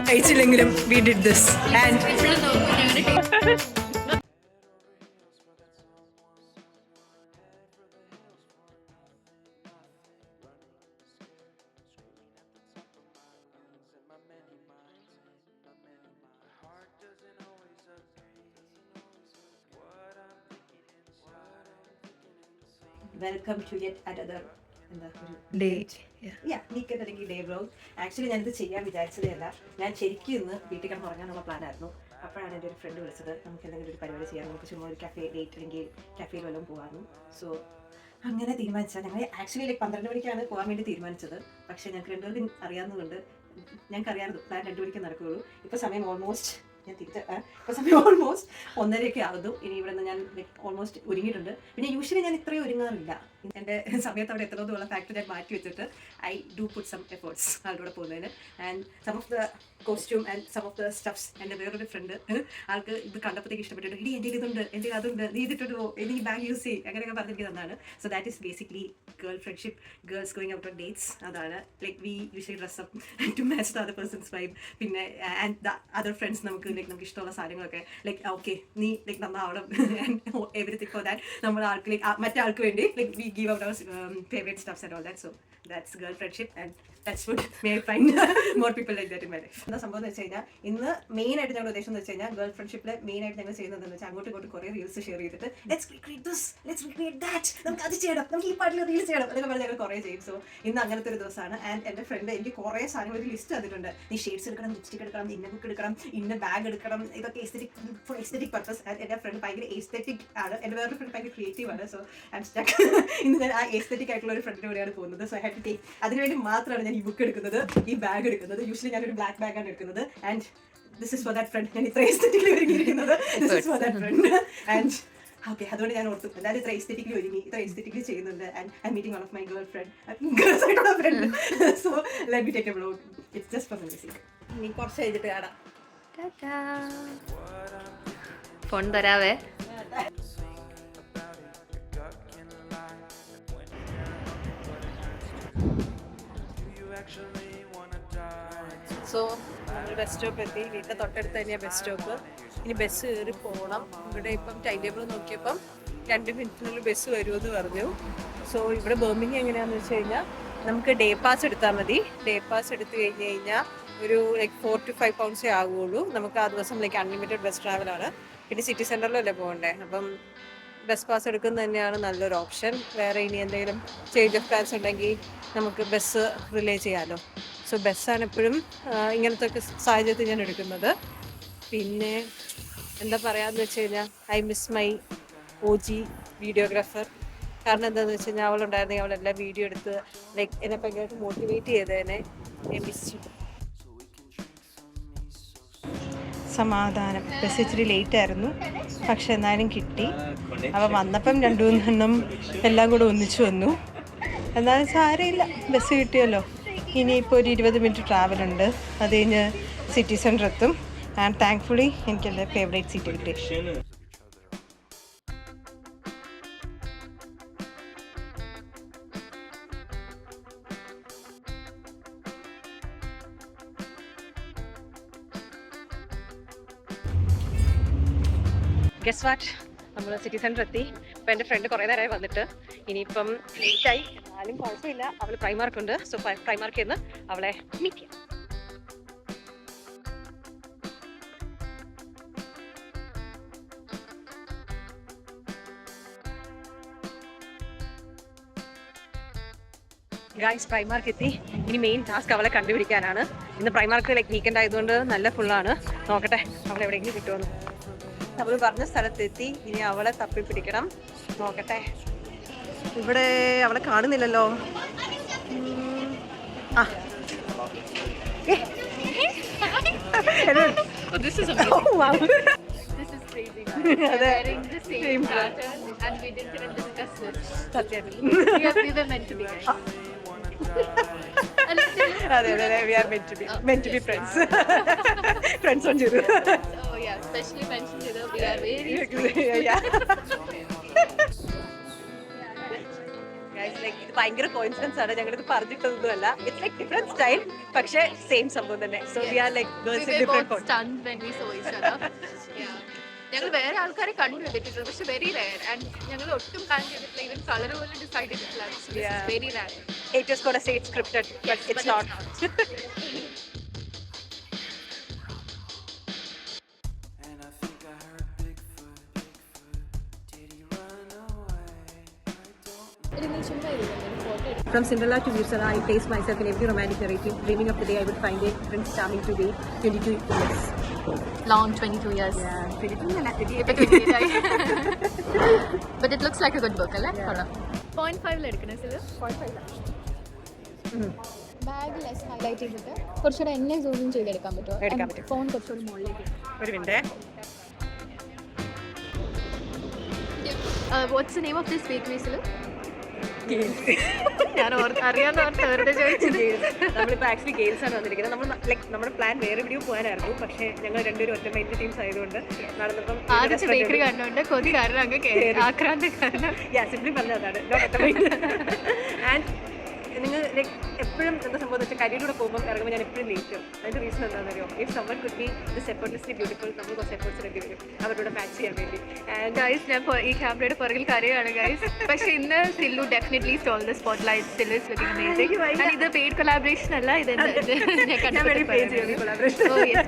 കഴിച്ചില്ലെങ്കിലും we did this and welcome to yet another day. നീക്കൻ്റെ അല്ലെങ്കിൽ day vlog. Actually ഞാനിത് ചെയ്യാൻ വിചാരിച്ചതല്ല. ഞാൻ ശരിക്കും ഇന്ന് വീട്ടിൽ കിടന്ന് ഉറങ്ങാനുള്ള പ്ലാനായിരുന്നു. അപ്പോഴാണ് എൻ്റെ ഒരു ഫ്രണ്ട് വിളിച്ചത്, നമുക്ക് എന്തെങ്കിലും ഒരു പരിപാടി ചെയ്യാം, നമുക്ക് ചുമ്മാ ഒരു കഫേ ഡേറ്റ് അല്ലെങ്കിൽ കഫേയിൽ വല്ലതും പോകാമെന്ന്. സോ അങ്ങനെ തീരുമാനിച്ചാൽ ഞങ്ങൾ ആക്ച്വലി 12 മണിക്കാണ് പോകാൻ വേണ്ടി തീരുമാനിച്ചത്. പക്ഷേ ഞങ്ങൾക്ക് രണ്ടുപേർക്കും അറിയാവുന്നതുകൊണ്ട് ഞങ്ങൾക്കറിയാമായിരുന്നു പ്ലാൻ 2 മണിക്ക് നടക്കുകയുള്ളൂ. ഇപ്പോൾ സമയം ഓൾമോസ്റ്റ് ഇപ്പോൾ സമയം ഓൾമോസ്റ്റ് 1:30 ആകുന്നു. ഇനി ഇവിടെ നിന്ന് ഞാൻ ഓൾമോസ്റ്റ് ഒരുങ്ങിയിട്ടുണ്ട്. പിന്നെ യൂഷ്വലി ഞാൻ ഇത്രയും ഒരുങ്ങാറില്ല. എൻ്റെ സമയത്ത് അവിടെ എത്തണമെന്നുള്ള ഫാക്ടർ ഞാൻ മാറ്റി വെച്ചിട്ട് I do put some efforts ആളുടെ പോകുന്നതിന്. And some of the costume and some of the stuffs എൻ്റെ വേറൊരു ഫ്രണ്ട് ആൾക്ക് ഇത് കണ്ടപ്പോഴത്തേക്ക് ഇഷ്ടപ്പെട്ടിട്ട് ഇനി എൻ്റെ ഇതുണ്ട്, എൻ്റെ അതുണ്ട്, നീ ഇതിട്ടിട്ട് പോ, നീ ബാഗ് യൂസ് ചെയ്യും, അങ്ങനെയൊക്കെ പറഞ്ഞിരിക്കും തന്നാണ്. So that is basically girl friendship, girls going out on dates. അതാണ് like we usually dress up to match the other persons vibe. പിന്നെ ആൻഡ് ദ അതർ ഫ്രണ്ട്സ് നമുക്ക് ഇഷ്ടമുള്ള സാധനങ്ങളൊക്കെ ലൈക്ക് ഓക്കെ നീ ലൈക്ക് നന്നാവണം എവരിത്തിങ് ഫോർ ദാറ്റ്. നമ്മൾ ആൾക്ക് like മറ്റേ ആൾക്ക് വേണ്ടി like we give out our favourite stuffs and all that. So that's girl friendship and that's would may I find more people like that in my life. എന്താ സംഭവം എന്ന് വെച്ച് കഴിഞ്ഞാൽ ഇന്ന് മെയിൻ ആയിട്ട് ഞങ്ങളുടെ ഉദ്ദേശം എന്ന് വെച്ച് കഴിഞ്ഞാൽ ഗേൾ ഫ്രണ്ട്ഷിപ്പിൽ മെയിൻ ആയിട്ട് ഞങ്ങൾ ചെയ്യുന്നത് എന്ന് വെച്ചാൽ അങ്ങോട്ട് ഇങ്ങോട്ട് കുറേ റീൽസ് ഷെയർ ചെയ്തിട്ട് let's recreate this, let's recreate that, നമുക്ക് അത് ചെയ്യണം, നമുക്ക് ഈ പാട്ടിൽ റീൽസ് ചെയ്യണം എന്നൊക്കെ പറഞ്ഞ് ഞങ്ങൾ കുറേ ചെയ്യും. സോ ഇന്ന് അങ്ങനത്തെ ഒരു ദിവസമാണ്. ആൻഡ് എൻ്റെ ഫ്രണ്ട് എനിക്ക് കുറേ സാധനങ്ങൾ ഒരു ലിസ്റ്റ് തന്നിട്ടുണ്ട്. നീ ഷെയ്ഡ്സ് എടുക്കണം, ലിപ്സ്റ്റിക് എടുക്കണം, ഇന്ന ബുക്ക് എടുക്കണം, ഇന്ന ബാഗ് എടുക്കണം, ഇതൊക്കെ എസ്തെറ്റിക് പർപ്പസ്. എൻ്റെ ഫ്രണ്ട് ഭയങ്കര എസ്തെറ്റിക് ആണ്, എൻ്റെ വേറൊരു ഫ്രണ്ട് ഭയങ്കര ക്രിയേറ്റീവ് ആണ്. So I am stuck. ഇന്ന് ഞാൻ ആ എസ്തെറ്റിക് ആയിട്ടുള്ള ഒരു ഫ്രണ്ടിൻ്റെ കൂടെയാണ് പോകുന്നത്. So I have to take, അതിനുവേണ്ടി മാത്രമാണ് ഞാൻ ഈ ബുക്ക് എടുക്കുന്നത്, ഈ ബാഗ് എടുക്കുന്നത്. യൂഷ്വലി ഞാനൊരു ബ്ലാക്ക് ബാഗാണ് എടുക്കുന്നത്. And this is for that friend. ഞാൻ ഇത്ര എസ്തെറ്റിക്കലി ഒരുങ്ങിയിരിക്കുന്നത് this is for that friend. And okay, അതുകൊണ്ട് ഞാൻ ഓർത്തു എന്തായാലും ഇത്ര എസ്തെറ്റിക്കലി ഒരുങ്ങി, ഇത്ര എസ്തെറ്റിക്കലി ചെയ്യുന്നുണ്ട്. And I am meeting one of my girl friend, girls ആയിട്ടുള്ള friend. So let me take a vlog. It's just for music. ഇനി കുറച്ച് കഴിഞ്ഞിട്ട് കാണാം. ഫോൺ തരാവേ. സോ നമ്മൾ ബസ് സ്റ്റോപ്പ് എത്തി. വീട്ടിൽ തൊട്ടടുത്ത് തന്നെയാണ് ബസ് സ്റ്റോപ്പ്. ഇനി ബസ് കയറി പോകണം. ഇവിടെ ഇപ്പം ടൈം ടേബിൾ നോക്കിയപ്പം 2 മിനിറ്റിനുള്ളിൽ ബസ് വരുമെന്ന് പറഞ്ഞു. സോ ഇവിടെ ബർമിങ് എങ്ങനെയാണെന്ന് വെച്ച് കഴിഞ്ഞാൽ നമുക്ക് ഡേ പാസ് എടുത്താൽ മതി. ഡേ പാസ് എടുത്തു കഴിഞ്ഞ് കഴിഞ്ഞാൽ ഒരു ലൈക്ക് 4 to 5 pounds ആവുകയുള്ളൂ. നമുക്ക് ആ ദിവസം ലൈക്ക് അൺലിമിറ്റഡ് ബസ് ട്രാവലാണ്. പിന്നെ സിറ്റി സെൻറ്ററിലല്ലേ പോകണ്ടേ, അപ്പം ബസ് പാസ് എടുക്കുന്നത് തന്നെയാണ് നല്ലൊരു ഓപ്ഷൻ. വേറെ ഇനി എന്തെങ്കിലും ചേഞ്ച് ഓഫ് പ്ലാൻസ് ഉണ്ടെങ്കിൽ നമുക്ക് ബസ് റിലേ ചെയ്യാമല്ലോ. സോ ബസ്സാണ് എപ്പോഴും ഇങ്ങനത്തെ ഒക്കെ സാഹചര്യത്തിൽ ഞാൻ എടുക്കുന്നത്. പിന്നെ എന്താ പറയാമെന്ന് വെച്ച് കഴിഞ്ഞാൽ I miss my OG videographer. കാരണം എന്താണെന്ന് വെച്ച് കഴിഞ്ഞാൽ അവളുണ്ടായിരുന്നെങ്കിൽ അവളെല്ലാം വീഡിയോ എടുത്ത് ലൈക്ക് എന്നെ ഭയങ്കരമായിട്ട് മോട്ടിവേറ്റ് ചെയ്തേനെ. മിസ് സമാധാനം. ബസ് ഇച്ചിരി ലേറ്റ് ആയിരുന്നു, പക്ഷെ എന്നാലും കിട്ടി. അപ്പം വന്നപ്പം 2-3 എണ്ണം എല്ലാം കൂടെ ഒന്നിച്ചു വന്നു. എന്നാലും സാരമില്ല, ബസ് കിട്ടിയല്ലോ. ഇനിയിപ്പോൾ ഒരു 20 മിനിറ്റ് ട്രാവലുണ്ട്. അത് കഴിഞ്ഞ് സിറ്റി സെൻറ്റർ എത്തും. ആൻഡ് താങ്ക്ഫുള്ളി എനിക്ക് എൻ്റെ ഫേവറേറ്റ് സീറ്റ് കിട്ടി. ഗസ് വാട്ട്, നമ്മൾ സിറ്റി സെൻറ്റർ എത്തി. ഇപ്പം എൻ്റെ ഫ്രണ്ട് കുറേ നേരമായി വന്നിട്ട്. ഇനിയിപ്പം ലേറ്റായി എന്നാലും കുഴപ്പമില്ല. അവൾ പ്രൈമാർക്കുണ്ട്. സോ പ്രൈമാർക്കിൽ നിന്ന് അവളെ മീറ്റ് ചെയ്യാം. ഗൈസ്, പ്രൈമാർക്ക് എത്തി. ഇനി മെയിൻ ടാസ്ക് അവളെ കണ്ടുപിടിക്കാനാണ്. ഇന്ന് പ്രൈമാർക്ക് ലൈക്ക് വീക്കെൻഡ് ആയതുകൊണ്ട് നല്ല ഫുള്ളാണ്. നോക്കട്ടെ അവളെ എവിടെയെങ്കിലും കിട്ടുമെന്ന്. നമ്മൾ പറഞ്ഞ സ്ഥലത്തെത്തി. ഇനി അവളെ തപ്പിപ്പിടിക്കണം. നോക്കട്ടെ, ഇവിടെ അവളെ കാണുന്നില്ലല്ലോ. ആ അതെ അതെ, we are meant to be friends. Friends on Jiru. Oh yeah, especially mentioned Jiru. We are very yeah. Like ഇത് ഭയങ്കര കോയിൻസിഡൻസ് ആണ്, ഞങ്ങളിത് പറഞ്ഞിട്ടൊന്നുമല്ല. ഇറ്റ്സ് ലൈക്ക് ഡിഫറെന്റ് സ്റ്റൈൽ പക്ഷേ സെയിം സംഭവം തന്നെ. So we are like girls in different. ഞങ്ങൾ വേറെ ആൾക്കാരെ കണ്ടു ചെയ്തിട്ടുണ്ട്, പക്ഷെ വെരി റയർ. ആൻഡ് ഞങ്ങൾ ഒട്ടും പ്ലാൻ ചെയ്തിട്ടില്ല, ഇവൻ കളർ പോലും ഡിസൈഡ് ചെയ്തിട്ടില്ല. Very rare. It is gonna say it's scripted, but it's not. From Cinderella to Ursula, I place myself in every romantic narrative, dreaming of the day I would find a Prince Charming to be 22 years. Long 22 years. Yeah, 22 അല്ല, 28. But it looks like a good book, അല്ലേ? 0.5 എടുക്കണേ സിൽ. Bag less highlight ചെയ്തിട്ട് കുറച്ചുകൂടെ എന്നെ zoom ചെയ്തെടുക്കാൻ പറ്റുമോ? Phone കുറച്ചുകൂടി മുകളിലേക്ക്. ഒരു minute. What's the name of this bakery സിൽ? ഞാൻ അറിയാന്ന് പറഞ്ഞ അവരുടെ ചോദിച്ചത്. നമ്മളിപ്പോൾ ആക്ച്വലി ഗെയിൽസ് ആണ് വന്നിരിക്കുന്നത്. നമ്മൾ ലൈക്ക് നമ്മുടെ പ്ലാൻ വേറെ എവിടെയോ പോകാനായിരുന്നു, പക്ഷേ ഞങ്ങൾ രണ്ടുപേരും ഒറ്റ മൈൻഡ് ടീംസ് ആയതുകൊണ്ട് നടന്നപ്പം ആദ്യത്തെ ബേക്കറി കണ്ടുകൊണ്ട് കൊതി കാരണം അങ്ങ് ആക്രാന്ത കാരണം സിംപ്ലി പറഞ്ഞതാണ് ആൻഡ് നിങ്ങൾ ലൈക്ക് എപ്പോഴും എന്താ സംഭവം എന്ന് വെച്ചാൽ കരിയിലൂടെ പോകുമ്പോൾ ഇറങ്ങുമ്പോൾ ഞാൻ എപ്പോഴും ലേറ്റ് ആവും. അതിൻ്റെ റീസൺ എന്താണെന്ന് അറിയോ? If someone could be this effortlessly beautiful, നമ്മൾ കുറച്ച് എഫേർട്സ് വേണ്ടി വരും അവരുടെ മാച്ച് ചെയ്യാൻ വേണ്ടി. ആൻഡ് ഗൈസ് ഞാൻ ഈ ക്യാമറയുടെ പുറകിൽ കരയാണ് ഗൈസ്. പക്ഷേ ഇന്ന് Sillu definitely stole the spotlight. Sillu is looking amazing. And ഇത് പെയ്ഡ് കൊളാബറേഷൻ അല്ല, ഇത്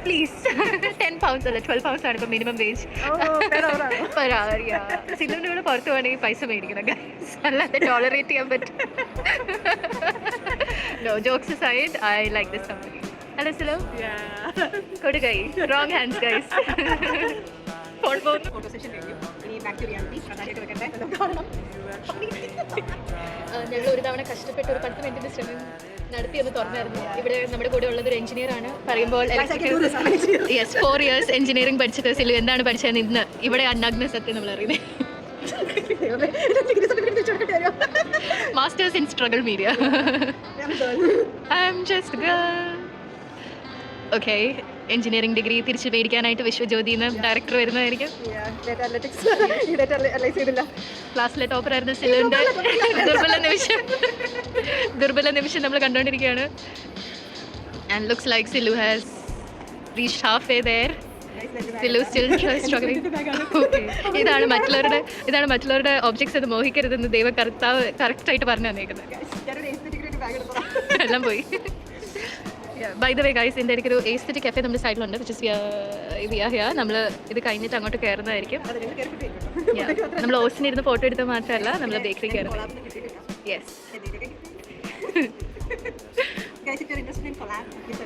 പ്ലീസ്. 10 pounds അല്ല 12 pounds ആണ് ഇപ്പോൾ മിനിമം വേജ് പെർ അവർ. സില്ലുവിൻ്റെ കൂടെ പുറത്ത് പോകണമെങ്കിൽ പൈസ മേടിക്കണം ഗൈസ്, അല്ലാതെ ടോളറേറ്റ് ചെയ്യാൻ പറ്റും. No, jokes aside, I like this company. Hello, Silo. Yeah. Kodukai. Wrong hands, guys. Photo session കഴിഞ്ഞു. ഇനി ബാക്ക് ടു റിയാലിറ്റി. അതായിട്ട് വെക്കട്ടെ. ഞങ്ങൾ ഒരു തവണ കഷ്ടപ്പെട്ട് ഒരു 10 മിനിറ്റിന്റെ ശ്രമം നടത്തിയെന്ന് തുറന്നായിരുന്നു. ഇവിടെ നമ്മുടെ കൂടെ ഉള്ളത് ഒരു എഞ്ചിനീയർ ആണ്. പറയുമ്പോൾ 4 years എഞ്ചിനീയറിംഗ് പഠിച്ചിട്ട് സിലു എന്താണ് പഠിച്ചതെന്ന് ഇന്ന് ഇവിടെ അന്നഗ്ന സത്യം നമ്മൾ അറിയുന്നത്. Masters in struggle media. I'm just a girl. Okay, engineering degree തിരിച്ച് മേടിക്കാനായിട്ട് വിശ്വജ്യോതി എന്ന ഡയറക്ടർ വരുന്നതായിരിക്കും. ക്ലാസ്സിലെ ടോപ്പർ ആയിരുന്ന സിലുവിൻ്റെ ദുർബല നിമിഷം നമ്മൾ കണ്ടുകൊണ്ടിരിക്കുകയാണ്. And looks like Silu has reached half way there. ഇതാണ് മറ്റുള്ളവരുടെ ഒബ്ജക്ട്സ് അത് മോഹിക്കരുതെന്ന് ദൈവ കർത്താവ് കറക്റ്റായിട്ട് പറഞ്ഞു തന്നേക്കുന്നത്. എല്ലാം പോയി. ബൈ ദ വേ ഗൈസ്, ഇതിൻ്റെ ഇടയ്ക്ക് ഒരു എസ്തെറ്റിക് കഫേ നമ്മുടെ സൈഡിലുണ്ട്. നമ്മൾ ഇത് കഴിഞ്ഞിട്ട് അങ്ങോട്ട് കയറുന്നതായിരിക്കും. നമ്മൾ ഓസിനിരുന്ന് ഫോട്ടോ എടുത്താൽ മാത്രമല്ല നമ്മൾ ബേക്കറി കയറുന്നത്. Yes.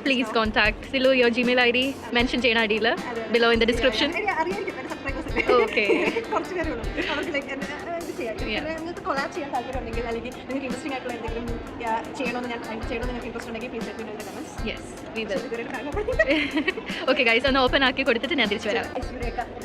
Please contact Silu. Your Gmail ID mention ചെയ്യണം അടിയിൽ below in the description. Okay. നിങ്ങൾക്ക് കൊളാബ് ചെയ്യാൻ താല്പര്യമുണ്ടെങ്കിൽ അല്ലെങ്കിൽ നിങ്ങൾക്ക് ഇൻട്രസ്റ്റിംഗ് ആയിട്ടുള്ള എന്തെങ്കിലും ചെയ്യണമെന്ന് നിങ്ങൾക്ക് ഇൻട്രസ്റ്റ് ഉണ്ടെങ്കിൽ please let me know in the comments. Yes we will. Okay guys, ഒന്ന് ഓപ്പൺ ആക്കി കൊടുത്തിട്ട് ഞാൻ തിരിച്ചു വരാം.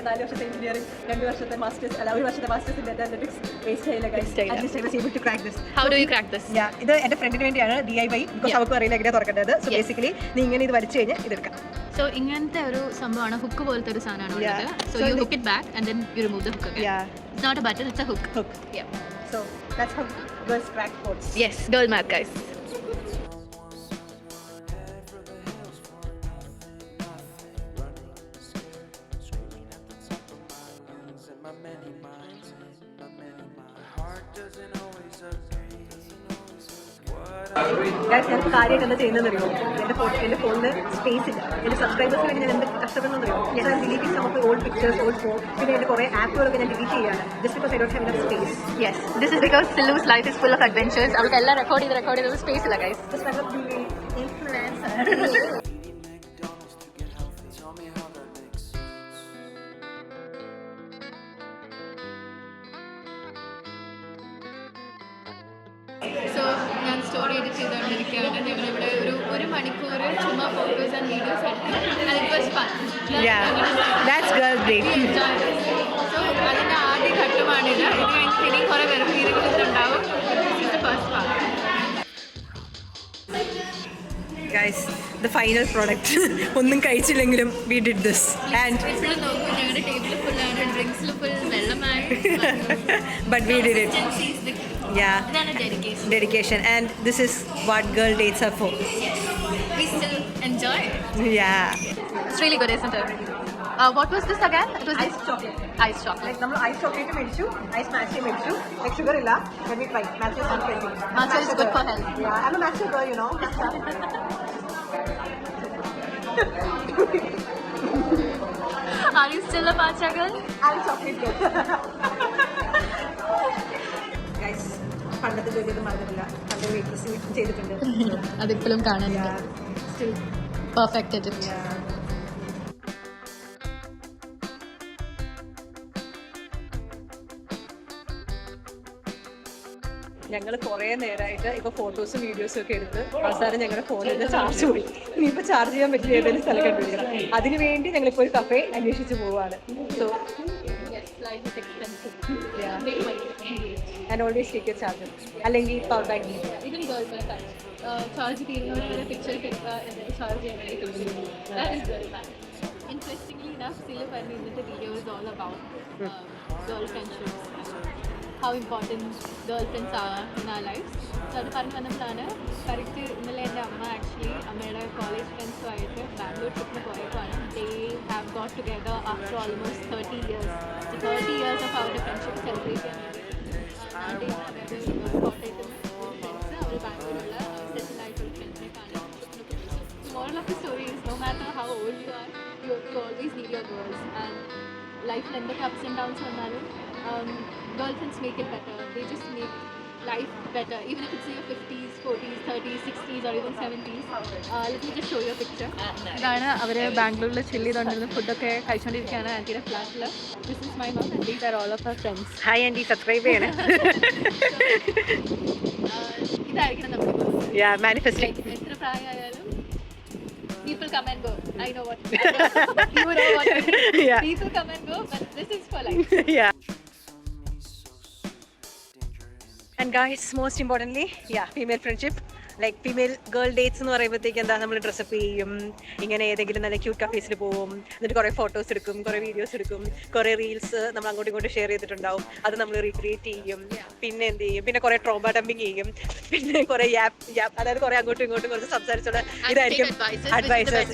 4 വർഷത്തെ എഞ്ചിനീയറിംഗ്, 2 വർഷത്തെ മാസ്റ്റേഴ്സ് അല്ല 1 വർഷത്തെ masters in data analytics waste ചെയ്യില്ല guys. At least I was able to crack this. How do you crack this? ഇത് എൻ്റെ ഫ്രണ്ടിന് വേണ്ടിയാണ് DIY, ബിക്കോസ് അവർക്ക് അറിയില്ല എങ്ങനെയാണ് തുറക്കേണ്ടത്. സോ ബേസിക്കലി നീ ഇങ്ങനെ ഇത് വലിച്ചു കഴിഞ്ഞാൽ ഇതെടുക്കാം. സോ ഇങ്ങനത്തെ ഒരു സംഭവമാണ്, ഹുക്ക് പോലത്തെ ഒരു സാധനമാണ് ഉള്ളത്. So you hook it back and then you remove the hook again. It's not a button, it's a hook. Yeah. So that's how girls crack codes. Yes, girl math guys. ഞാൻ കാര്യമായിട്ട് എന്താ ചെയ്യുന്നതെന്നറിയോ? എൻ്റെ ഫോണിൽ space ഇല്ല. എൻ്റെ സബ്സ്ക്രൈബേഴ്സിന് വേണ്ടി ഞാൻ എന്ത് കഷ്ടപ്പെടുന്നറിയോ? ഞാൻ ഡിലീറ്റിംഗ് നമുക്ക് ഓൾഡ് പിക്ചേഴ്സ്, ഓൾഡ് ഫോൺ, പിന്നെ എൻ്റെ കുറേ ആപ്പുകളൊക്കെ ഞാൻ ഡിലീറ്റ് ചെയ്യാണ്. Just because I don't have enough space. Yes, this is because Silu's life is full of adventures. അവൾക്ക് എല്ലാം റെക്കോർഡ് ചെയ്ത് സ്പേസ് ഇല്ല ഗൈസ്. സോ ഞാൻ സ്റ്റോറി എഡിറ്റ് ചെയ്തുകൊണ്ടിരിക്കുകയാണ്. ഞങ്ങളിവിടെ ഒരു മണിക്കൂർ ചുമ്മാ ഫോട്ടോസ് ആൻഡ് വീഡിയോസ് എടുത്തു. And it was fun. That's girl break. So അതിൻ്റെ ആദ്യ ഘട്ടമാണിത്. ഇത് കഴിഞ്ഞിട്ട് ഇനി കുറേ വെറുതെ ഉണ്ടാവും. This is the first part. Guys, the final product. ഒന്നും കഴിച്ചില്ലെങ്കിലും we did this. And എപ്പോഴും നോക്കൂ, ഞങ്ങളുടെ ടേബിൾ ഫുള്ളാണ്, ഡ്രിങ്ക്സിൽ ഫുൾ വെള്ളമാണ്. but we did it. Yeah. ഇതാണ് dedication. Dedication. And this is what girl dates are for. We still enjoy it. Yeah. It's really good, isn't it? What was this again? It was ice chocolate ice chocolate. Like നമ്മൾ ice chocolate മേടിച്ചു ice matcha മേടിച്ചു like sugar ഇല്ല Matcha is good for health. I'm a matcha girl, you know. Are you still a matcha girl? I'm chocolate girl. Guys, പണ്ടത്തെ ജോലിയൊന്നും മറന്നിട്ടില്ല പണ്ട് wait ചെയ്തിട്ടുണ്ട് അതിപ്പോഴും കാണാനുണ്ട്. Still, Perfect at it. yeah. ഞങ്ങൾ കുറേ നേരമായിട്ട് ഇപ്പോൾ ഫോട്ടോസും വീഡിയോസും ഒക്കെ എടുത്ത് അവസാനം ഞങ്ങളുടെ ഫോണിൽ ചാർജ് പോയി ഇനിയിപ്പോൾ ചാർജ് ചെയ്യാൻ പറ്റിയ ഏതെങ്കിലും സ്ഥലം കണ്ടുപിടിക്കണം അതിന് വേണ്ടി ഞങ്ങളിപ്പോൾ ഒരു കഫേ അന്വേഷിച്ച് പോവുകയാണ് so Yes, life is expensive. Yeah. Make money. And always take your charger അല്ലെങ്കിൽ power bank Even girls are fine. Charge തീരുന്നവരെ പിക്ചർ എടുക്കുക എന്നിട്ട് ചാർജ് ചെയ്യാൻ വേണ്ടി തോന്നുന്നു. That is very bad. Interestingly enough, Silu പറഞ്ഞ ഇന്നത്തെ video is all about girl friendships and how important girlfriends are in our lives. So അത് പറഞ്ഞു വന്നപ്പോഴാണ് കറക്റ്റ് ഇന്നലെ എൻ്റെ അമ്മ ആക്ച്വലി അമ്മയുടെ കോളേജ് ഫ്രണ്ട്സുമായിട്ട് ബാംഗ്ലൂർ ട്രിപ്പിന് പോയപ്പോഴാണ് they have got together after almost 30 years. 30 years of അവരുടെ ഫ്രണ്ട്ഷിപ്പ് സെലിബ്രേറ്റ് ചെയ്യാൻ വേണ്ടി കോട്ടയത്ത് ഫ്രണ്ട്സ് അവർ ബാംഗ്ലൂരിലുള്ള സെറ്റിൽ ആയിട്ടുള്ള ഫ്രണ്ട്സിനെ കാണാൻ moral of the story is no matter how old you are, you always need your girls. And life in the ups and downs vannalum, girlfriends make it better. They just make life better, even if it's in your 50s, 40s, 30s, 60s or even 70s. Let me just show you a picture. ഇതാണ് അവർ ബാംഗ്ലൂരിൽ ചില്ല് ചെയ്തുകൊണ്ടിരുന്ന ഫുഡൊക്കെ കഴിച്ചുകൊണ്ടിരിക്കുകയാണ് ആൻറ്റിയുടെ ഫ്ലാറ്റിൽ. This is my mom and these are all of her friends. Hi aunty subscribe ചെയ്യണേ. ഇതായിരിക്കണം നമുക്ക് manifesting. എത്ര പ്രായമായാലും people come and go. I know what you know what I mean. Yeah. People come and go, but this is for life. Yeah. And guys, most importantly, female friendship. Like female girl dates എന്ന് പറയുമ്പോഴത്തേക്ക് എന്താ നമ്മൾ dress up ചെയ്യും, ഇങ്ങനെ ഏതെങ്കിലും നല്ല cute കഫേസിൽ പോവും, എന്നിട്ട് കുറേ ഫോട്ടോസ് എടുക്കും, കുറേ വീഡിയോസ് എടുക്കും, കുറേ റീൽസ് നമ്മൾ അങ്ങോട്ടും ഇങ്ങോട്ടും ഷെയർ ചെയ്തിട്ടുണ്ടാവും, അത് നമ്മൾ റീക്രിയേറ്റ് ചെയ്യും, പിന്നെ എന്ത് ചെയ്യും, പിന്നെ കുറേ ട്രോമ ഡംപിങ് ചെയ്യും, പിന്നെ കുറേ അതായത് കുറേ അങ്ങോട്ടും ഇങ്ങോട്ടും കുറച്ച് സംസാരിച്ചുള്ള ഇതായിരിക്കും അഡ്വൈസസ്.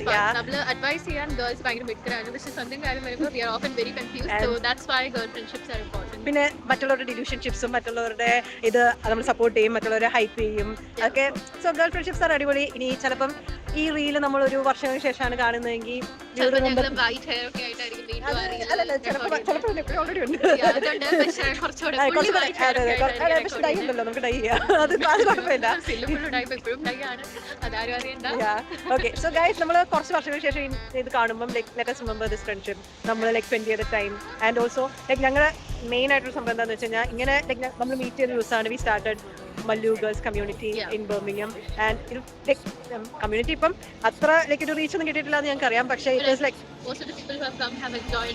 Advice ചെയ്യാൻ ഗേൾസ് ഭയങ്കര മിക്കറാണ്. This is something I remember we are often very confused, so that's why girl friendships are important. പിന്നെ മറ്റുള്ളവരുടെ ഡിലൂഷൻഷിപ്സും മറ്റുള്ളവരുടെ ഇത് നമ്മൾ സപ്പോർട്ട് ചെയ്യും, മറ്റുള്ളവരെ ഹൈപ്പ് ചെയ്യും, അതൊക്കെ. സോ ഗേൾ ഫ്രണ്ട്ഷിപ്സ് ആർ അടിപൊളി. ഇനി ചിലപ്പം ഈ റീല് നമ്മളൊരു വർഷങ്ങൾക്ക് ശേഷമാണ് കാണുന്നതെങ്കിൽ ഓൾറെഡി ഉണ്ട്, പക്ഷെ ഡൈ ഉണ്ടല്ലോ നമുക്ക് ഡൈ ചെയ്യാം, അത് കുഴപ്പമില്ല. ഓക്കെ, സോ ഗൈസ് നമ്മൾ കുറച്ച് വർഷങ്ങൾക്ക് ശേഷം ഇത് കാണുമ്പം let us remember this friendship. നമ്മൾ ലൈക്ക് സ്പെൻഡ് ചെയ്ത ടൈം ആൻഡ് ഓൾസോ ലൈക്ക് ഞങ്ങളുടെ മെയിൻ ആയിട്ടൊരു സംഭവം എന്താണെന്ന് വെച്ച് കഴിഞ്ഞാൽ ഇങ്ങനെ ലൈക്ക് നമ്മൾ മീറ്റ് ചെയ്ത ദിവസമാണ് we started Mallu girls community in Birmingham. And ഇത് ലൈക്ക് കമ്മ്യൂണിറ്റി ഇപ്പം അത്ര ലൈക്ക് ഒരു റീച്ച് ഒന്നും കിട്ടിയിട്ടില്ല എന്ന് ഞങ്ങൾക്ക് അറിയാം, പക്ഷേ it was like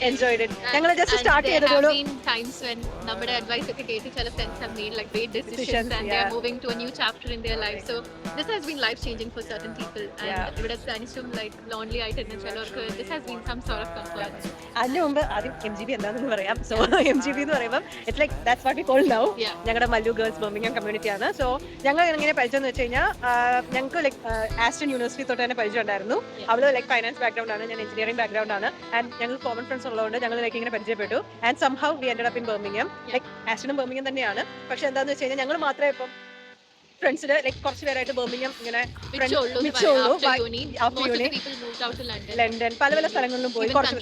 enjoyed it. ഞങ്ങൾ ജസ്റ്റ് സ്റ്റാർട്ട് ചെയ്തതോളൂ. times when നമ്മുടെ advice ഒക്കെ കേട്ട് ചില friends have made like great decisions and they are moving to a new chapter in their life. So this has been life changing for certain people, and ഇവിടെ തനിച്ചും like lonely ആയിട്ട് ചിലർക്ക് this has been some sort of comfort. അതിന് മുമ്പ് ആദ്യം MGB എന്താണെന്ന് പറയാം. So MGB എന്ന് പറയുമ്പോൾ it's like that's what we call now. ഞങ്ങളുടെ മല്ലു ഗേൾസ് ബർമിംഗം കമ്മ്യൂണിറ്റിയാണ്. സോ ഞങ്ങൾ എങ്ങനെ പരിചയം എന്ന് വെച്ച് കഴിഞ്ഞാൽ ഞങ്ങൾക്ക് ലൈക്ക് ആസ്റ്റൺ യൂണിവേഴ്സിറ്റി തൊട്ട് തന്നെ പരിചയം ഉണ്ടായിരുന്നു. അവള് ലൈക്ക് ഫൈനാൻസ് ബാക്ക്ഗ്രൗണ്ട് ആണ്, ഞാൻ എഞ്ചിനീയറിംഗ് ബാക്ക്ഗ്രൗണ്ട് ആണ്. ആൻഡ് ഞങ്ങൾ കോമൺ ഫ്രണ്ട്സ് ഉള്ളതുകൊണ്ട് ഞങ്ങൾ ലൈക്ക് ഇങ്ങനെ പരിചയപ്പെട്ടു. And somehow we ended up in Birmingham. Like ആസ്റ്റണും ബർമിംഗം തന്നെയാണ്, പക്ഷെ എന്താണെന്ന് വെച്ച് കഴിഞ്ഞാൽ ഞങ്ങൾ മാത്രമേ ഇപ്പം ഫ്രണ്ട്സിൽ ലൈക്ക് കുറച്ച് പേരായിട്ട് ബർമിംഗം ഇങ്ങനെ ലണ്ടൻ പല പല സ്ഥലങ്ങളിലും പോയി, കുറച്ച്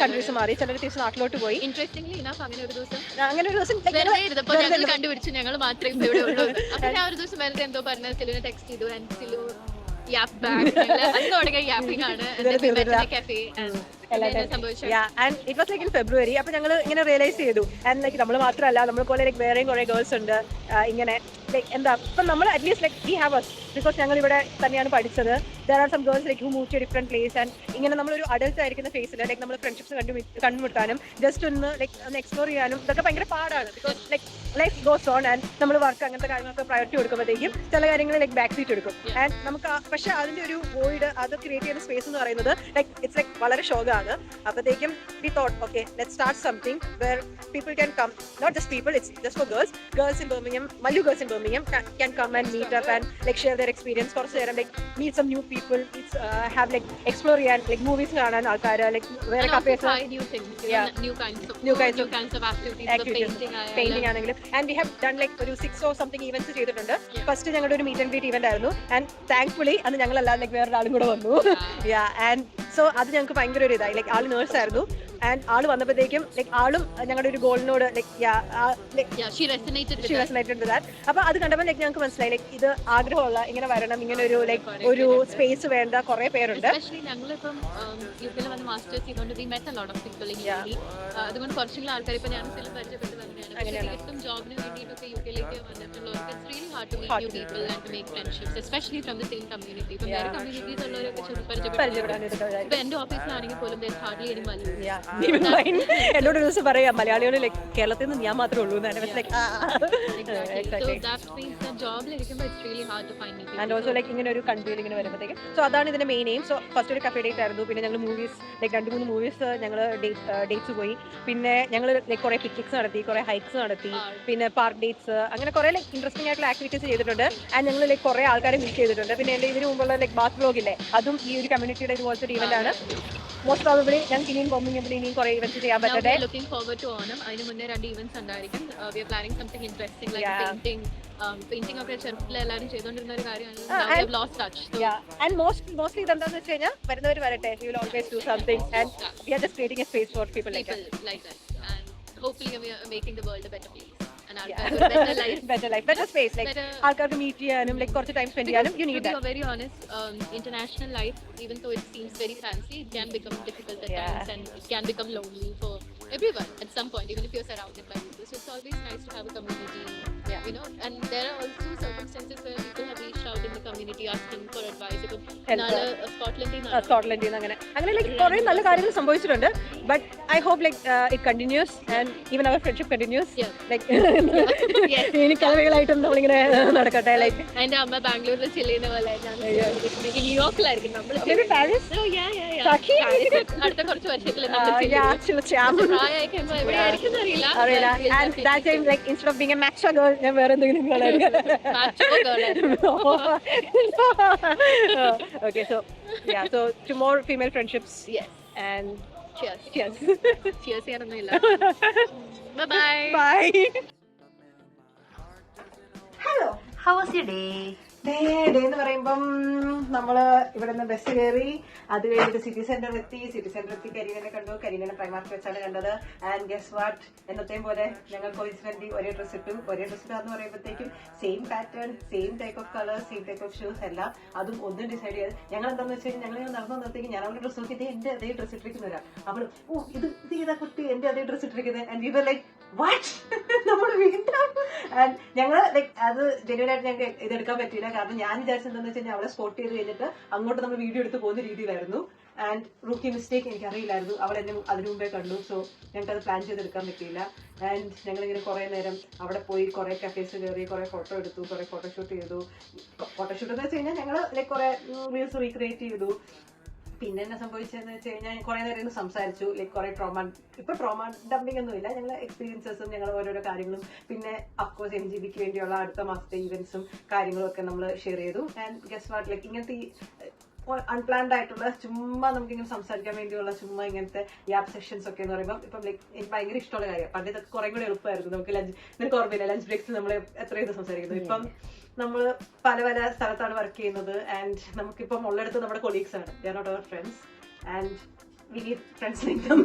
കൺട്രീസ് മാറി, ചിലർ തിരിച്ച് നാട്ടിലോട്ട് പോയി. അങ്ങനെ ഒരു ദിവസം കണ്ടുപിടിച്ചു ഞങ്ങൾ മാത്രമേ ഇവിടെ ഉള്ളൂ. അപ്പൊ ഞാൻ ഒരു ദിവസം വെറുതെ എന്തോ പറഞ്ഞ സിലുവിനെ ടെക്സ്റ്റ് ചെയ്തു ആൻഡ് സിലു യാപ്പ് ബാക്ക് അത് തുടങ്ങിയ യാപ്പിംഗ് ആണ്. And it was like in February. അപ്പൊ ഞങ്ങൾ ഇങ്ങനെ റിയലൈസ് ചെയ്തു ആൻഡ് ലൈക്ക് നമ്മൾ മാത്രമല്ല, നമ്മളെ പോലെ ലൈക്ക് വേറെയും കുറെ ഗേൾസ് ഉണ്ട് ഇങ്ങനെ ലൈക്ക് എന്താ ഇപ്പം നമ്മൾ at least like we have us because ഞങ്ങൾ ഇവിടെ തന്നെയാണ് പഠിച്ചത്. There are some girls like who move to different place and ഇങ്ങനെ നമ്മളൊരു അഡൽട്ട് ആയിരിക്കുന്ന ഫേസിൽ ലൈക്ക് നമ്മൾ ഫ്രണ്ട്ഷിപ്സ് കണ്ടുമുട്ടാനും ജസ്റ്റ് ഒന്ന് ലൈക്ക് ഒന്ന് എക്സ്പ്ലോർ ചെയ്യാനും ഇതൊക്കെ ഭയങ്കര പാടാണ്. Because like life goes on and നമ്മൾ വർക്ക് അങ്ങനത്തെ കാര്യങ്ങളൊക്കെ പ്രയോറിറ്റി കൊടുക്കുമ്പോഴത്തേക്കും ചില കാര്യങ്ങൾ ലൈക്ക് ബാക്ക് സീറ്റ് എടുക്കും. ആൻഡ് നമുക്ക് പക്ഷെ അതിന്റെ ഒരു വോയിഡ് അത് ക്രിയേറ്റ് ചെയ്യുന്ന സ്പേസ് എന്ന് പറയുന്നത് ലൈക്ക് ഇറ്റ്സ് ലൈക്ക് വളരെ ഷോക്കാണ്. ആണ്. അപ്പോഴത്തേക്കും we thought, okay, let's start something where people can come, not just people, it's just for girls in Birmingham, Mallu girls in Birmingham can come and meet up and like share their experience, കുറച്ച് നേരം like meet some new people, have like explore ചെയ്യാൻ like movies കാണാൻ ആൾക്കാര്, like വേറെ cafes, try new things, Yeah. new kinds of New kinds of activities, painting ആണെങ്കിലും. And we have done like ഒരു 6 or something events ചെയ്തിട്ടുണ്ട്. First ഞങ്ങളുടെ ഒരു meet and greet event ആയിരുന്നു. And thankfully അന്ന് ഞങ്ങളല്ലാതെ like വേറൊരാളും കൂടെ വന്നു. And so അത് ഞങ്ങൾക്ക് ഭയങ്കര ഒരു ഇതായി, like ആള് നേഴ്സ് ആയിരുന്നു. ആൻഡ് ആള് വന്നപ്പോഴത്തേക്കും ലൈക്ക് ആളും ഞങ്ങളുടെ ഒരു ഗോളിനോട് she resonated with that. അപ്പൊ അത് കണ്ടപ്പോൾ ലൈക്ക് ഞങ്ങൾക്ക് മനസ്സിലായി ലൈക്ക് ഇത് ആഗ്രഹമുള്ള ഇങ്ങനെ വരണം, ഇങ്ങനെ ഒരു ലൈക്ക് ഒരു സ്പേസ് വേണ്ട കുറെ പേരുണ്ട്. Especially ഞങ്ങളിപ്പം യുകെയിൽ വന്ന് മാസ്റ്റേഴ്സ് ചെയ്തുകൊണ്ട് we met a lot of people in uni. അതുകൊണ്ട് കുറച്ചെങ്കിലും ആൾക്കാർ ഇപ്പൊ ഞാൻ പരിചയപ്പെട്ടത് അങ്ങനെയാണ്. ഇപ്പം ജോബിന് വേണ്ടിയിട്ടൊക്കെ യുകെയിലേക്ക് വന്നിട്ടുള്ളവർക്ക് it's really hard to meet new people and to make friendships, especially from the same community. ഇപ്പം വേറെ കമ്മ്യൂണിറ്റീസ് ഉള്ളവരൊക്കെ പരിചയപ്പെടാൻ ഇപ്പൊ എന്റെ ഓഫീസിലാണെങ്കിൽ പോലും there is hardly any Malayalis. എന്നോട് ഒരു ദിവസം പറയാം മലയാളികൾ ലൈക്ക് കേരളത്തിൽ നിന്ന് ഞാൻ മാത്രമേ ഉള്ളൂ എന്ന്. ആൻഡ് ഓൾസോ ലൈക്ക് ഇങ്ങനെ ഒരു കൺട്രിയിൽ ഇങ്ങനെ വരുമ്പോഴത്തേക്കും സോ അതാണ് ഇതിന്റെ മെയിൻ എയിം. സോ ഫസ്റ്റ് ഒരു കഫേ ഡേറ്റ് ആയിരുന്നു. പിന്നെ ഞങ്ങൾ മൂവീസ് ലൈക്ക് 2-3 മൂവീസ് ഞങ്ങൾ ഡേറ്റ്സ് പോയി. പിന്നെ ഞങ്ങൾ ലൈക്ക് കുറെ പിക്നിക്സ് നടത്തി, കുറെ ഹൈക്സ് നടത്തി, പിന്നെ പാർക്ക് ഡേറ്റ്സ്, അങ്ങനെ കുറെ ലൈക്ക് ഇൻട്രസ്റ്റിംഗ് ആയിട്ടുള്ള ആക്ടിവിറ്റീസ് ചെയ്തിട്ടുണ്ട്. ആൻഡ് ഞങ്ങൾ ലൈക്ക് കുറെ ആൾക്കാരെ മീറ്റ് ചെയ്തിട്ടുണ്ട്. പിന്നെ എൻ്റെ ഇതിന് മുമ്പുള്ള ലൈക്ക് ബാത്ത് വ്ലോഗ് ഇല്ലേ, അതും ഈ ഒരു കമ്മ്യൂണിറ്റിയുടെ ഇതുപോലത്തെ ഒരു ഇവന്റ് ആണ്. മോസ്റ്റ് പ്രോബബ്ലി ഞങ്ങൾക്ക് ഇനിയും ബർമിംഗമിൽ ഇനിയും കുറെ ഇവന്റ്സ് ചെയ്യാൻ പറ്റട്ടെ. Looking forward to Onam. അതിന് മുന്നേ 2 events ഉണ്ടായിരിക്കും. We are planning something interesting like painting ഒക്കെ ചെറുപ്പത്തിൽ എല്ലാവരും ചെയ്തുകൊണ്ടിരുന്ന ഒരു കാര്യമാണ്. We have lost touch. And mostly ഇതെന്താന്ന് വെച്ച് കഴിഞ്ഞാൽ വരുന്നവർ വരട്ടെ, we will always do something and we are just creating a space for people like that. And hopefully we are making the world a better place. better life, better space, like ആൾക്കാർക്ക് meet ചെയ്യാനും like കുറച്ച് time spend ചെയ്യാനും you need that. To be very honest, international life, even though it seems very fancy, it can become difficult at times and it can become lonely for everyone at some point, even if you're surrounded by people. So it's always nice to have a community, you know. And there are also circumstances where people have reached out in the community asking for advice. സ്കോട്ട്ലൻഡിൽ നിന്ന് അങ്ങനെ like കുറേ നല്ല കാര്യങ്ങൾ സംഭവിച്ചിട്ടുണ്ട്. But I hope like it continues and even our friendship continues. Like ഇനി കലകളായിട്ടും നമ്മളിങ്ങനെ നടക്കട്ടെ. Like എന്റെ അമ്മ ബാംഗ്ലൂരിൽ ചെല്ലുന്ന പോലെ ന്യൂയോർക്കിലായിരിക്കും നമ്മൾ അടുത്ത കുറച്ച് വർഷത്തിൽ instead of being a macho girl ഞാൻ വേറെ എന്തെങ്കിലും okay, so to more female friendships. Yes. And cheers ചെയ്യാനൊന്നുമില്ല. Bye. Hello, How was your day? Day എന്ന് പറയുമ്പം നമ്മള് ഇവിടെ നിന്ന് ബസ് കയറി, അത് കഴിഞ്ഞിട്ട് സിറ്റി സെന്ററിൽ എത്തി കരീനെ കണ്ടു. കരീനെ പ്രൈമാർക്ക് വെച്ചാണ് കണ്ടത്. ആൻഡ് ഗസ് വാട്ട്, എന്നത്തെയും പോലെ ഞങ്ങൾ കോയിൻസിഡന്റ്ലി ഒരേ ഡ്രസ് ഇട്ടാന്ന് പറയുമ്പോഴത്തേക്കും same pattern, same type of colour, same type of shoes എല്ലാം, അതും ഒന്നും ഡിസൈഡ് ചെയ്ത് ഞങ്ങൾ എന്താണെന്ന് വെച്ച് കഴിഞ്ഞാൽ ഞങ്ങൾ നടന്നു വന്നത്തേക്ക് ഞാൻ അവളുടെ ഡ്രസ് നോക്കിയിട്ട് എന്റെ അതേ ഡ്രസ് ഇട്ടിരിക്കുന്നവരാ. അവള് ഇത് ചെയ്താ കുട്ടി എന്റെ അതേ ഡ്രസ് ഇട്ടിരിക്കുന്നത്. And we were like what, നമ്മൾ വീണ്ടും. ആൻഡ് ഞങ്ങള് ലൈക്ക് അത് ജെന്യൂൻ ആയിട്ട് ഞങ്ങൾക്ക് ഇതെടുക്കാൻ പറ്റിയില്ല. കാരണം ഞാൻ വിചാരിച്ചെന്താന്ന് വെച്ച് കഴിഞ്ഞാൽ അവളെ സ്പോട്ട് ചെയ്ത് കഴിഞ്ഞിട്ട് അങ്ങോട്ട് നമ്മൾ വീഡിയോ എടുത്ത് പോകുന്ന രീതിയിലായിരുന്നു. ആൻഡ് റൂക്കി മിസ്റ്റേക്ക് എനിക്ക് അറിയില്ലായിരുന്നു. അവൾ എന്നെ അതിനു മുമ്പേ കണ്ടു. സോ ഞങ്ങൾക്ക് അത് പ്ലാൻ ചെയ്തെടുക്കാൻ പറ്റിയില്ല. ആൻഡ് ഞങ്ങളിങ്ങനെ കുറെ നേരം അവിടെ പോയി കുറെ കഫേസ് കയറി, കുറെ ഫോട്ടോ എടുത്തു, കുറെ ഫോട്ടോഷൂട്ട് ചെയ്തു. ഫോട്ടോഷൂട്ട് എന്ന് വെച്ച് കഴിഞ്ഞാൽ ഞങ്ങൾ ലൈക്ക് കുറെ റീൽസ് റീക്രിയേറ്റ് ചെയ്തു. പിന്നെ എന്നാ സംഭവിച്ചതെന്ന് വെച്ച് കഴിഞ്ഞാൽ കുറെ നേരം സംസാരിച്ചു. ലൈക്ക് കുറെ ട്രോമ ഡംപിംഗ് ഒന്നുമില്ല, ഞങ്ങൾ എക്സ്പീരിയൻസസും ഞങ്ങൾ ഓരോരോ കാര്യങ്ങളും, പിന്നെ അഫ്കോഴ്സ് MGBക്ക് വേണ്ടിയുള്ള അടുത്ത മാസത്തെ ഈവന്റ്സും കാര്യങ്ങളും ഒക്കെ നമ്മൾ ഷെയർ ചെയ്തു. ആൻഡ് ഗസ് വാട്ട്, ലൈക്ക് ഇങ്ങനത്തെ അൺപ്ലാൻഡ് ആയിട്ടുള്ള ചുമ്മാ നമുക്കിങ്ങനെ സംസാരിക്കാൻ വേണ്ടിയുള്ള ചുമ്മാ ഇങ്ങനത്തെ യാപ് സെഷൻസ് ഒക്കെ എന്ന് പറയുമ്പോൾ ഇപ്പം ലൈക്ക് എനിക്ക് ഭയങ്കര ഇഷ്ടമുള്ള കാര്യം. പണ്ട് ഇതൊക്കെ കുറെ കൂടെ എളുപ്പമായിരുന്നു. നമുക്ക് നിനക്ക് ഓർമ്മയില്ല ലഞ്ച് ബ്രേക്സ് നമ്മൾ എത്ര ഇത് സംസാരിക്കുന്നു. ഇപ്പം നമ്മൾ പല പല സ്ഥലത്താണ് വർക്ക് ചെയ്യുന്നത്. ആൻഡ് നമുക്കിപ്പം ഉള്ളിടത്ത് നമ്മുടെ കൊളീഗ്സ് ആണ്, they are not our friends. And we need friends like them.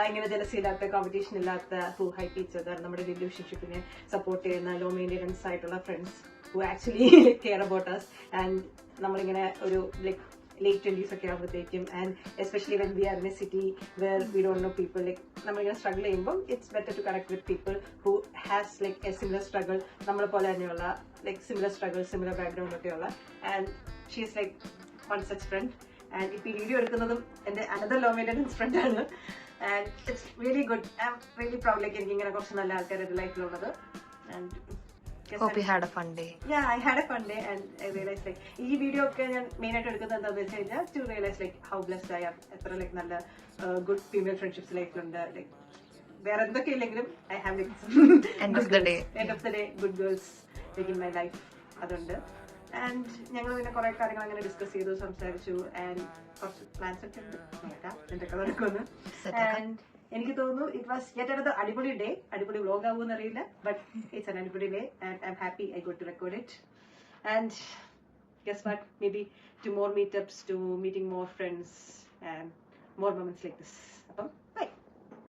ഇങ്ങനെ ജലസി ഇല്ലാത്ത, കോമ്പറ്റീഷൻ ഇല്ലാത്ത, ഹു ഹൈപ്പ് ഈച്ച് അതർ, നമ്മുടെ റിലേഷൻഷിപ്പിനെ സപ്പോർട്ട് ചെയ്യുന്ന, ലോ മെയിൻ്റെനൻസ് ആയിട്ടുള്ള friends who actually care about us. And നമ്മളിങ്ങനെ ഒരു ലൈക്ക് late 20s ഒക്കെ ആകുമ്പോഴത്തേക്കും, and especially when we are in a city where we don't know people, like നമ്മളിങ്ങനെ struggle ചെയ്യുമ്പോൾ it's better to connect with people who has like a similar struggle, നമ്മളെ പോലെ തന്നെയുള്ള like similar struggle, similar background ഒക്കെയുള്ള. And she is like one such friend. And ഇപ്പോൾ ഈ video എടുക്കുന്നതും എൻ്റെ അനദർ ലോ മെയിൻ്റെനൻസ് ഫ്രണ്ടാണ്. And it's really good. I am really proud, like എനിക്ക് ഇങ്ങനെ കുറച്ച് നല്ല ആൾക്കാർ എൻ്റെ ലൈഫിലുള്ളത്. And Hope you had a fun day. Yeah, I had a fun day and I realized like ഈ വീഡിയോ ഒക്കെ ഞാൻ മെയിൻ ആയിട്ട് എടുക്കുന്നത് എന്താണെന്ന് വെച്ച് കഴിഞ്ഞാൽ to realize like how blessed I am, എത്ര ലൈക്ക് നല്ല ഗുഡ് ഫീമെയിൽ ഫ്രണ്ട്ഷിപ്സ് ലൈഫിലുണ്ട്. ലൈക്ക് വേറെ എന്തൊക്കെ ഇല്ലെങ്കിലും I have like End of the day. Good girls like in my life അതുണ്ട്. ആൻഡ് ഞങ്ങൾ പിന്നെ കുറെ കാര്യങ്ങൾ അങ്ങനെ ഡിസ്കസ് ചെയ്തു, സംസാരിച്ചു ആൻഡ് കുറച്ച് പ്ലാൻസ് ഒക്കെ ഉണ്ട് നോക്കാം എന്തൊക്കെ നടക്കുമെന്ന്. ആൻഡ് എനിക്ക് തോന്നുന്നു ഇറ്റ് വാസ് യെറ്റ് അനദർ അടിപൊളി ഡേ. അടിപൊളി വ്ലോഗ് ആവുമെന്ന് അറിയില്ല, ബട്ട് ഇറ്റ്സ് ആൻ അടിപൊളി day and I M happy I got to record it. And guess what, maybe to more meetups, to meeting more friends and more moments like this. അപ്പം